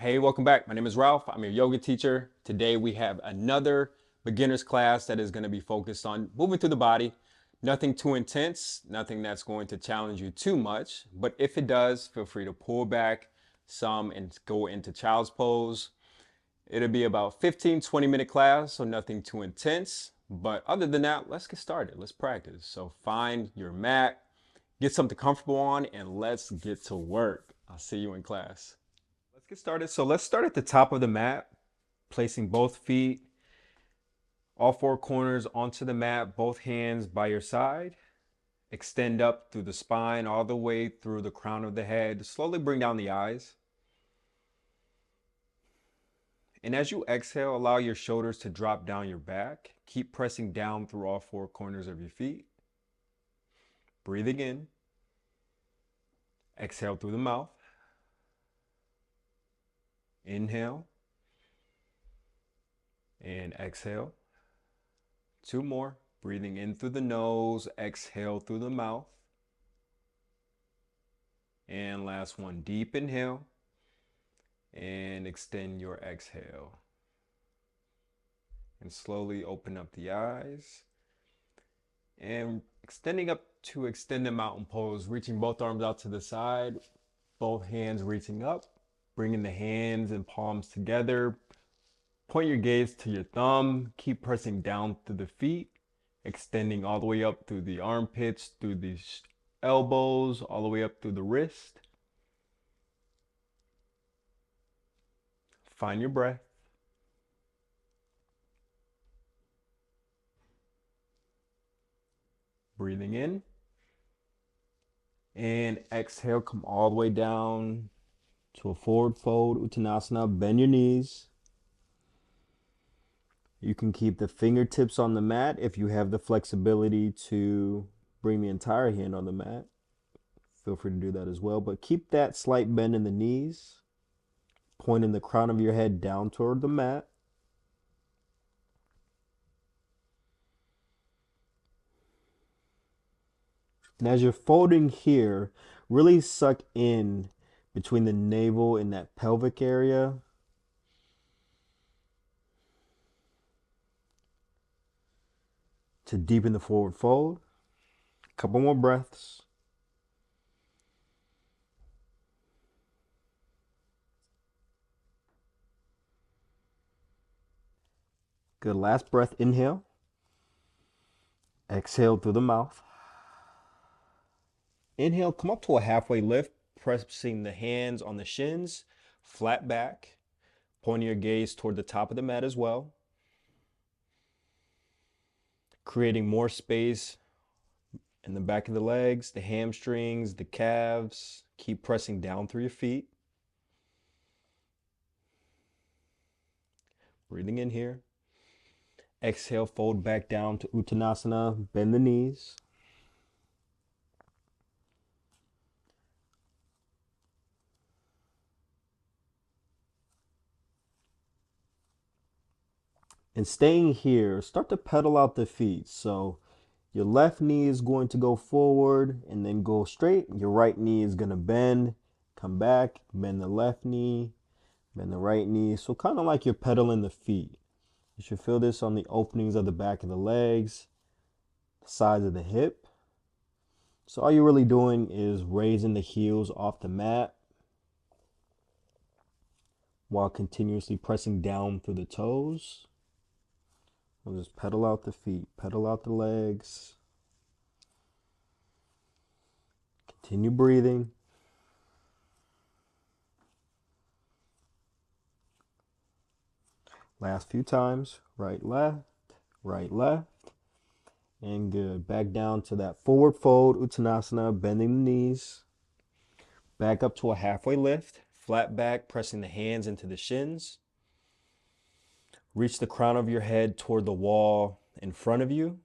Hey, welcome back. My name is Ralph. I'm your yoga teacher. Today we have another beginner's class that is going to be focused on moving through the body. Nothing too intense, nothing that's going to challenge you too much. But if it does, feel free to pull back some and go into child's pose. It'll be about 15-20 minute class, so nothing too intense. But other than that, let's get started. Let's practice. So find your mat, get something comfortable on, and let's get to work. I'll see you in class. Let's get started. So let's start at the top of the mat, placing both feet, all four corners onto the mat, both hands by your side. Extend up through the spine, all the way through the crown of the head. Slowly bring down the eyes. And as you exhale, allow your shoulders to drop down your back. Keep pressing down through all four corners of your feet. Breathing in. Exhale through the mouth. Inhale. And exhale. Two more. Breathing in through the nose. Exhale through the mouth. And last one. Deep inhale. And extend your exhale. And slowly open up the eyes. And extending up to extended mountain pose, reaching both arms out to the side, both hands reaching up, bringing the hands and palms together. Point your gaze to your thumb, keep pressing down through the feet, extending all the way up through the armpits, through the elbows, all the way up through the wrist. Find your breath. Breathing in. And exhale, come all the way down to a forward fold, Uttanasana. Bend your knees. You can keep the fingertips on the mat if you have the flexibility to bring the entire hand on the mat. Feel free to do that as well, but keep that slight bend in the knees, pointing the crown of your head down toward the mat. And as you're folding here, really suck in between the navel and that pelvic area. To deepen the forward fold. A couple more breaths. Good. Last breath, inhale. Exhale through the mouth. Inhale, come up to a halfway lift, pressing the hands on the shins, flat back, pointing your gaze toward the top of the mat as well. Creating more space in the back of the legs, the hamstrings, the calves. Keep pressing down through your feet. Breathing in here. Exhale, fold back down to Uttanasana, bend the knees. And staying here, start to pedal out the feet. So your left knee is going to go forward and then go straight. Your right knee is going to bend, come back, bend the left knee, bend the right knee. So kind of like you're pedaling the feet. You should feel this on the openings of the back of the legs, the sides of the hip. So all you're really doing is raising the heels off the mat while continuously pressing down through the toes. We'll just pedal out the feet, pedal out the legs. Continue breathing. Last few times, right, left, and good. Back down to that forward fold, Uttanasana, bending the knees. Back up to a halfway lift, flat back, pressing the hands into the shins. Reach the crown of your head toward the wall in front of you.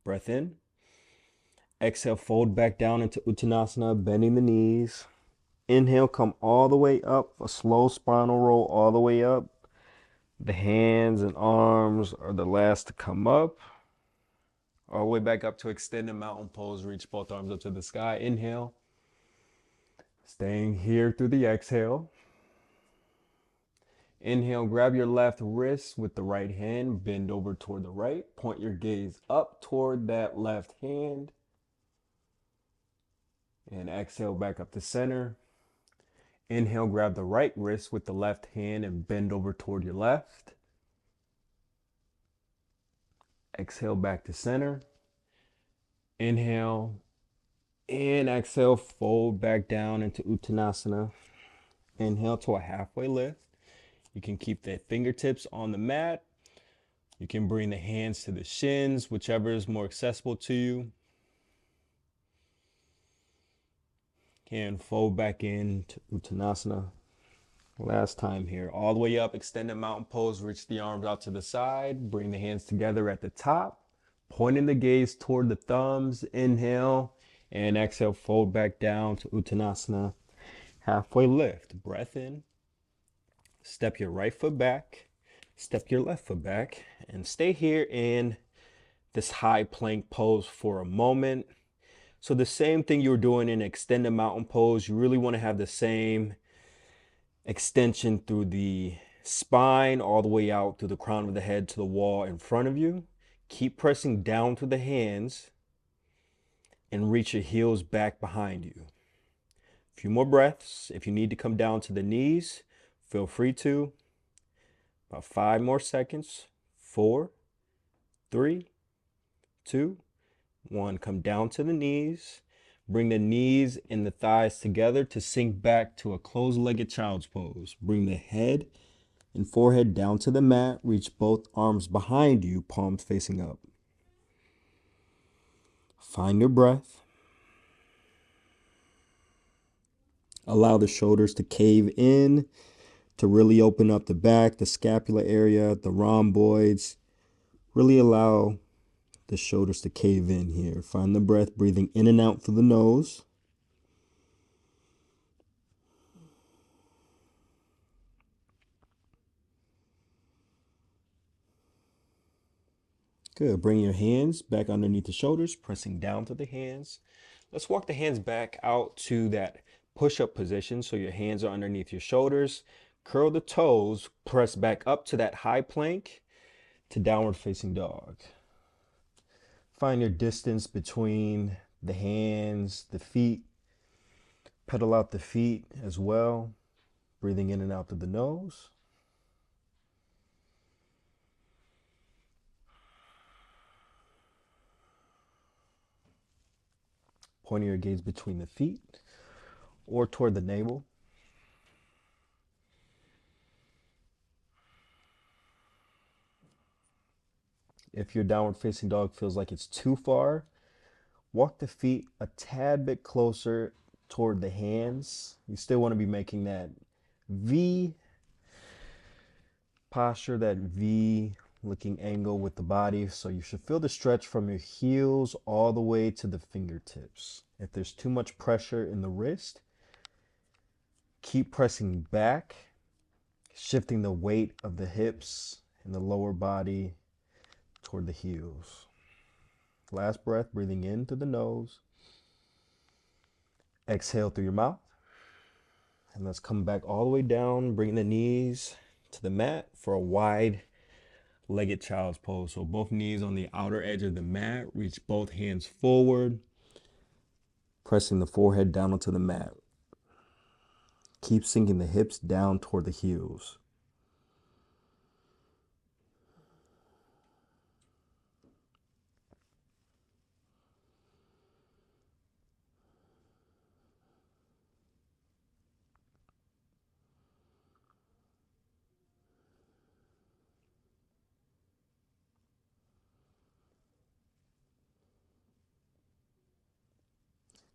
Breath in. Exhale, fold back down into Uttanasana, bending the knees. Inhale, come all the way up, a slow spinal roll all the way up. The hands and arms are the last to come up. All the way back up to extended mountain pose. Reach both arms up to the sky. Inhale. Staying here through the exhale. Inhale, grab your left wrist with the right hand. Bend over toward the right. Point your gaze up toward that left hand. And exhale back up to center. Inhale, grab the right wrist with the left hand and bend over toward your left. Exhale back to center. Inhale and exhale, fold back down into Uttanasana. Inhale to a halfway lift. You can keep the fingertips on the mat. You can bring the hands to the shins, whichever is more accessible to you. And fold back into Uttanasana. Last time here. All the way up, extended mountain pose. Reach the arms out to the side. Bring the hands together at the top. Pointing the gaze toward the thumbs. Inhale. And exhale, fold back down to Uttanasana. Halfway lift. Breath in. Step your right foot back. Step your left foot back. And stay here in this high plank pose for a moment. So the same thing you were doing in extended mountain pose, you really want to have the same extension through the spine all the way out through the crown of the head to the wall in front of you. Keep pressing down through the hands and reach your heels back behind you. A few more breaths. If you need to come down to the knees, feel free to. About 5 more seconds. 4, 3, 2, 1. Come down to the knees. Bring the knees and the thighs together to sink back to a closed-legged child's pose. Bring the head and forehead down to the mat. Reach both arms behind you, palms facing up. Find your breath. Allow the shoulders to cave in, to really open up the back, the scapular area, the rhomboids. Really allow the shoulders to cave in here. Find the breath, breathing in and out through the nose. Good. Bring your hands back underneath the shoulders, pressing down to the hands. Let's walk the hands back out to that push-up position. So your hands are underneath your shoulders. Curl the toes, press back up to that high plank to downward facing dog. Find your distance between the hands, the feet. Pedal out the feet as well. Breathing in and out through the nose. Pointing your gaze between the feet or toward the navel. If your downward facing dog feels like it's too far, walk the feet a tad bit closer toward the hands. You still want to be making that V posture, that V looking angle with the body. So you should feel the stretch from your heels all the way to the fingertips. If there's too much pressure in the wrist, keep pressing back, shifting the weight of the hips and the lower body toward the heels. Last breath, breathing in through the nose. Exhale through your mouth. And let's come back all the way down, bring the knees to the mat for a wide-legged child's pose. So both knees on the outer edge of the mat. Reach both hands forward, pressing the forehead down onto the mat. Keep sinking the hips down toward the heels.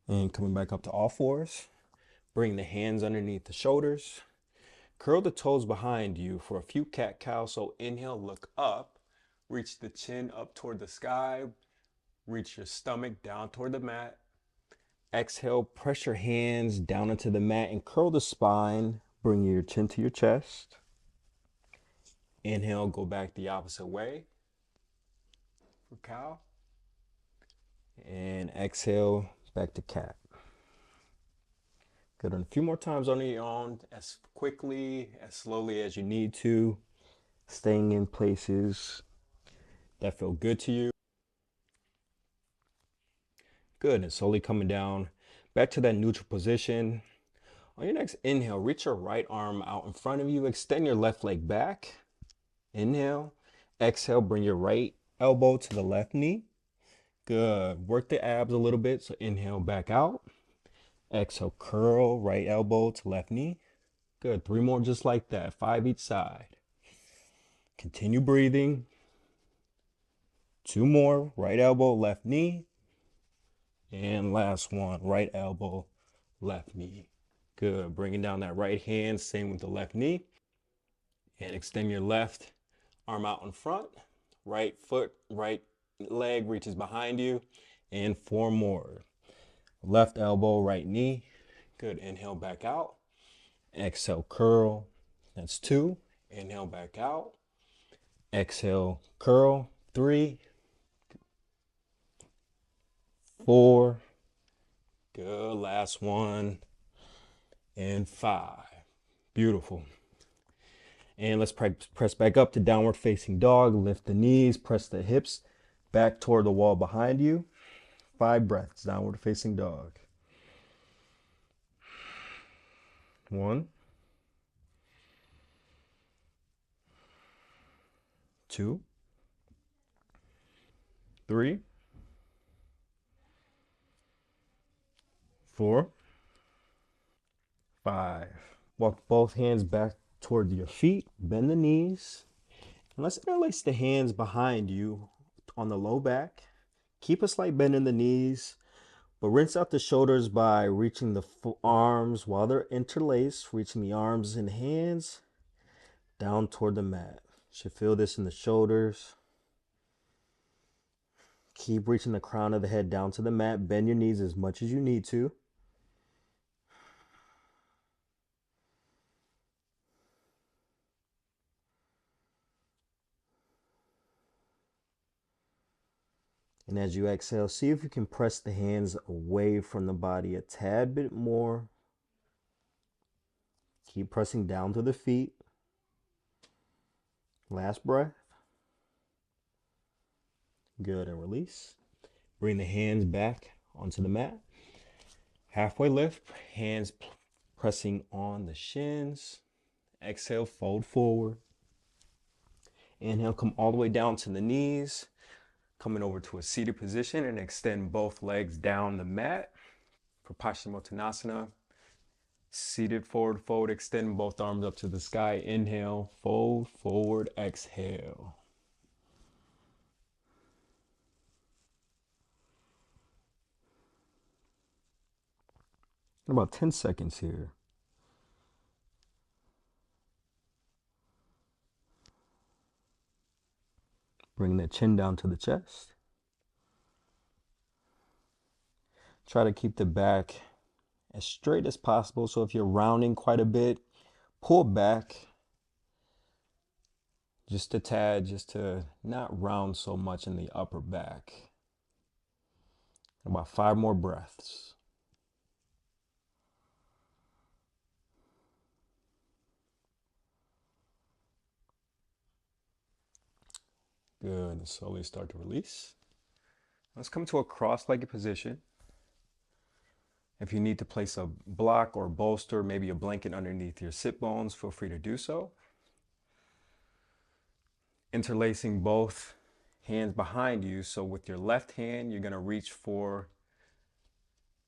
And coming back up to all fours. Bring the hands underneath the shoulders. Curl the toes behind you for a few cat-cow. So inhale, look up. Reach the chin up toward the sky. Reach your stomach down toward the mat. Exhale, press your hands down into the mat and curl the spine. Bring your chin to your chest. Inhale, go back the opposite way for cow. And exhale, back to cat. Good. And a few more times on your own, as quickly, as slowly as you need to, staying in places that feel good to you. Good. And slowly coming down back to that neutral position. On your next inhale, reach your right arm out in front of you. Extend your left leg back. Inhale. Exhale, bring your right elbow to the left knee. Good. Work the abs a little bit. So inhale back out. Exhale, curl right elbow to left knee. Good. 3 more just like that. 5 each side. Continue breathing. 2 more. Right elbow, left knee. And last one. Right elbow, left knee. Good. Bringing down that right hand. Same with the left knee. And extend your left arm out in front. Right foot, right leg reaches behind you. And 4 more. Left elbow, right knee. Good. Inhale back out. Exhale, curl. That's 2. Inhale back out. Exhale, curl. 3, 4. Good. Last one. And 5. Beautiful. And let's press back up to downward facing dog. Lift the knees, press the hips back toward the wall behind you. 5 breaths, downward facing dog. 1, 2, 3, 4, 5. Walk both hands back toward your feet. Bend the knees. And let's interlace the hands behind you on the low back. Keep a slight bend in the knees, but rinse out the shoulders by reaching the arms while they're interlaced, reaching the arms and hands down toward the mat. Should feel this in the shoulders. Keep reaching the crown of the head down to the mat. Bend your knees as much as you need to. And as you exhale, see if you can press the hands away from the body a tad bit more. Keep pressing down to the feet. Last breath. Good, and release. Bring the hands back onto the mat. Halfway lift, hands pressing on the shins. Exhale, fold forward. Inhale, come all the way down to the knees. Coming over to a seated position and extend both legs down the mat for Paschimottanasana. Seated forward fold, extend both arms up to the sky. Inhale, fold forward, exhale. About 10 seconds here. Bring the chin down to the chest. Try to keep the back as straight as possible. So if you're rounding quite a bit, pull back just a tad, just to not round so much in the upper back. About 5 more breaths. Good, and slowly start to release. Let's come to a cross-legged position. If you need to place a block or bolster, maybe a blanket underneath your sit bones, feel free to do so. Interlacing both hands behind you. So with your left hand, you're going to reach for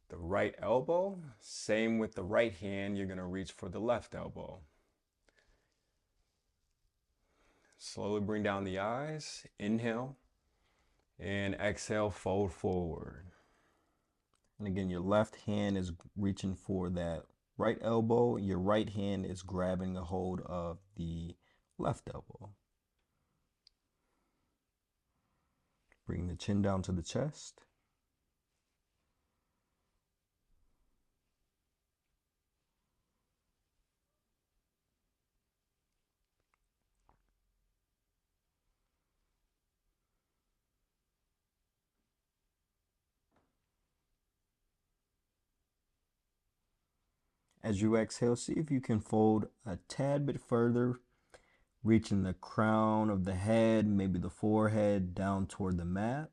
the right elbow. Same with the right hand, you're going to reach for the left elbow. Slowly bring down the eyes. Inhale. And exhale, fold forward. And again, your left hand is reaching for that right elbow. Your right hand is grabbing a hold of the left elbow. Bring the chin down to the chest. As you exhale, see if you can fold a tad bit further, reaching the crown of the head, maybe the forehead, down toward the mat.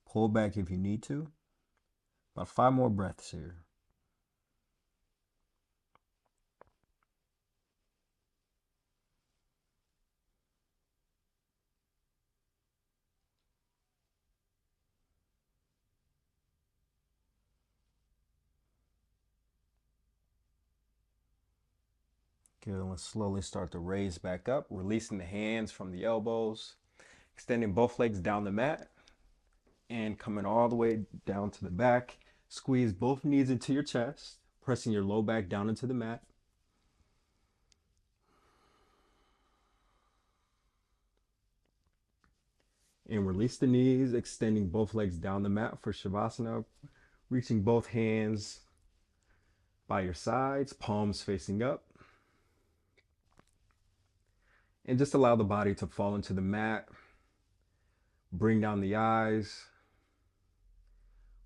Pull back if you need to. About 5 more breaths here. Good. Let's slowly start to raise back up, releasing the hands from the elbows, extending both legs down the mat, and coming all the way down to the back. Squeeze both knees into your chest, pressing your low back down into the mat. And release the knees, extending both legs down the mat for Shavasana, reaching both hands by your sides, palms facing up. And just allow the body to fall into the mat. Bring down the eyes.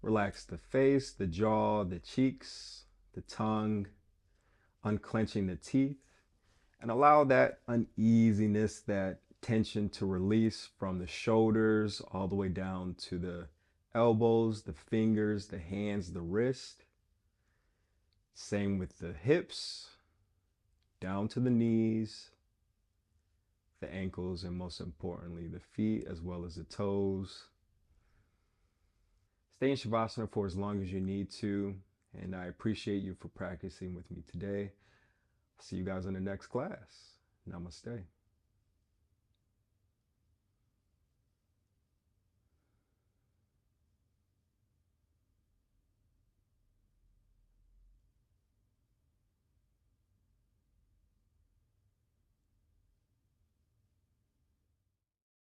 Relax the face, the jaw, the cheeks, the tongue, unclenching the teeth. And allow that uneasiness, that tension to release from the shoulders all the way down to the elbows, the fingers, the hands, the wrist. Same with the hips, down to the knees, the ankles, and most importantly, the feet as well as the toes. Stay in Shavasana for as long as you need to, and I appreciate you for practicing with me today. See you guys in the next class. Namaste.